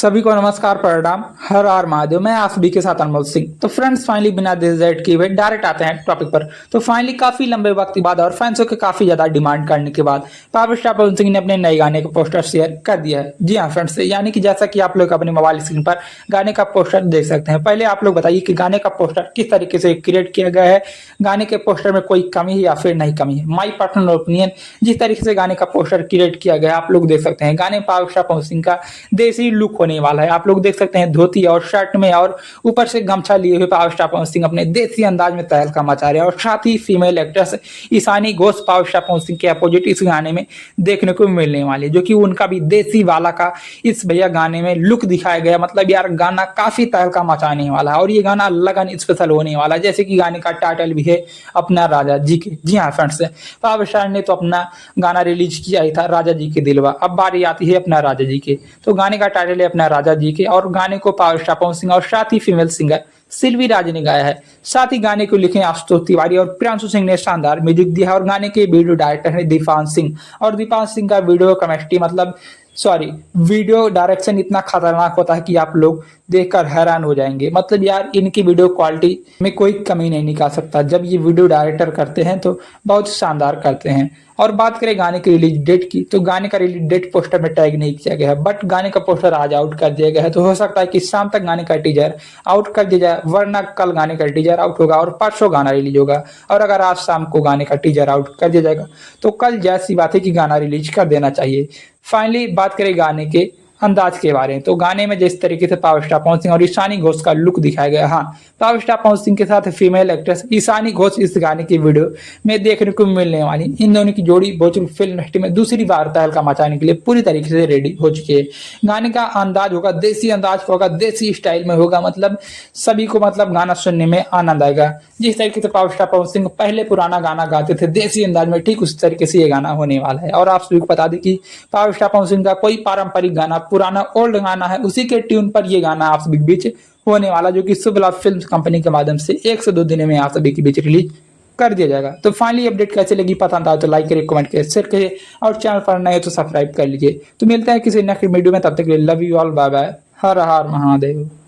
सभी को नमस्कार प्रणाम। हर हर महादेव। मैं आप सभी के साथ अनमोल सिंह। तो फ्रेंड्स फाइनली बिना देर जेड किए हुए डायरेक्ट आते हैं टॉपिक पर। तो फाइनली काफी लंबे वक्त के बाद और फैंसों के काफी ज्यादा डिमांड करने के बाद पावर स्टार पवन सिंह ने अपने नए गाने का पोस्टर शेयर कर दिया है। जी हाँ फ्रेंड्स, यानी कि जैसा कि आप लोग अपने मोबाइल स्क्रीन पर गाने का पोस्टर देख सकते हैं। पहले आप लोग बताइए कि गाने का पोस्टर किस तरीके से क्रिएट किया गया है, गाने के पोस्टर में कोई कमी है या फिर नहीं कमी है। माई पर्सनल ओपिनियन, जिस तरीके से गाने का पोस्टर क्रिएट किया गया है आप लोग देख सकते हैं। गाने पावर स्टार पवन सिंह का देसी लुक होने वाला है। आप लोग देख सकते हैं धोती और शर्ट में और ऊपर से गमछा लिए हुए पावर स्टार पवन सिंह अपने देसी अंदाज में तहलका मचा रहे हैं। और साथ ही female actress Ishani Ghosh power star Pawan Singh के अपोजिट इस गाने में देखने को मिलने वाली है, जो कि उनका भी देसी वाला का इस भैया गाने में लुक दिखाया गया। मतलब यार गाना काफी तहलका मचाने वाला है और ये गाना लगन स्पेशल होने वाला है। जैसे कि गाने का टाइटल भी है अपना राजा जी के। जी हाँ फ्रेंड्स, पावर स्टार ने तो अपना गाना रिलीज किया ही था राजा जी के दिलवा। अब बारी आती है अपना राजा जी के। तो गाने का टाइटल है अपना राजा जी के और गाने को पावर स्टार पवन सिंह और साथ ही फीमेल सिंगर सिल्वी राज ने गाया है। साथ ही गाने को लिखे आशुतोष तिवारी और प्रियांशु सिंह ने शानदार म्यूजिक दिया है। और गाने के वीडियो डायरेक्टर है दीपांश सिंह। और दीपांश सिंह का वीडियो केमिस्ट्री वीडियो डायरेक्शन इतना खतरनाक होता है कि आप लोग देखकर हैरान हो जाएंगे। मतलब यार इनकी वीडियो क्वालिटी में कोई कमी नहीं निकाल सकता। जब ये वीडियो डायरेक्टर करते हैं तो बहुत शानदार करते हैं। और बात करें गाने की रिलीज डेट की, तो गाने का रिलीज डेट पोस्टर में टैग नहीं किया गया है, बट गाने का पोस्टर आज आउट कर दिया गया है। तो हो सकता है कि शाम तक गाने का टीजर आउट कर दिया जाए, वरना कल गाने का टीजर आउट होगा और परसों गाना रिलीज होगा। और अगर आज शाम को गाने का टीजर आउट कर दिया जाएगा तो कल जैसी बात है कि गाना रिलीज कर देना चाहिए। फाइनली बात करें गाने के अंदाज के बारे में, तो गाने में जिस तरीके से पावर स्टार पवन सिंह और ईशानी घोष का लुक दिखाया गया, हाँ पावर स्टार पवन सिंह के साथ फीमेल एक्ट्रेस ईशानी घोष इस गाने की वीडियो में देखने को मिलने वाली। इन दोनों की जोड़ी भोजपुरी फिल्म इंडस्ट्री में दूसरी बार तहलका मचाने के लिए पूरी तरीके से रेडी हो चुकी है। गाने का अंदाज होगा देसी अंदाज होगा, देसी स्टाइल में होगा। मतलब सभी को गाना सुनने में आनंद आएगा। जिस तरीके से पावर स्टार पवन सिंह पहले पुराना गाना गाते थे देसी अंदाज में, ठीक उस तरीके से ये गाना होने वाला है। और आप सभी को बता दें कि पावर स्टार पवन सिंह का कोई पारंपरिक गाना पुराना ओल्ड गाना है, उसी के ट्यून पर ये गाना आप सभी के बीच होने वाला, जो कि शुभ लाभ फिल्म कंपनी के माध्यम से 1 से 2 दिन में आप सभी के बीच रिलीज कर दिया जाएगा। तो फाइनली अपडेट कैसे लगी पसंद आए तो लाइक करिए, कमेंट करिए, शेयर करिए और चैनल पर नए तो सब्सक्राइब कर लीजिए। तो मिलते हैं किसी नेक्स्ट वीडियो में, तब तक के लिए love you all, bye bye, हर हर महादेव।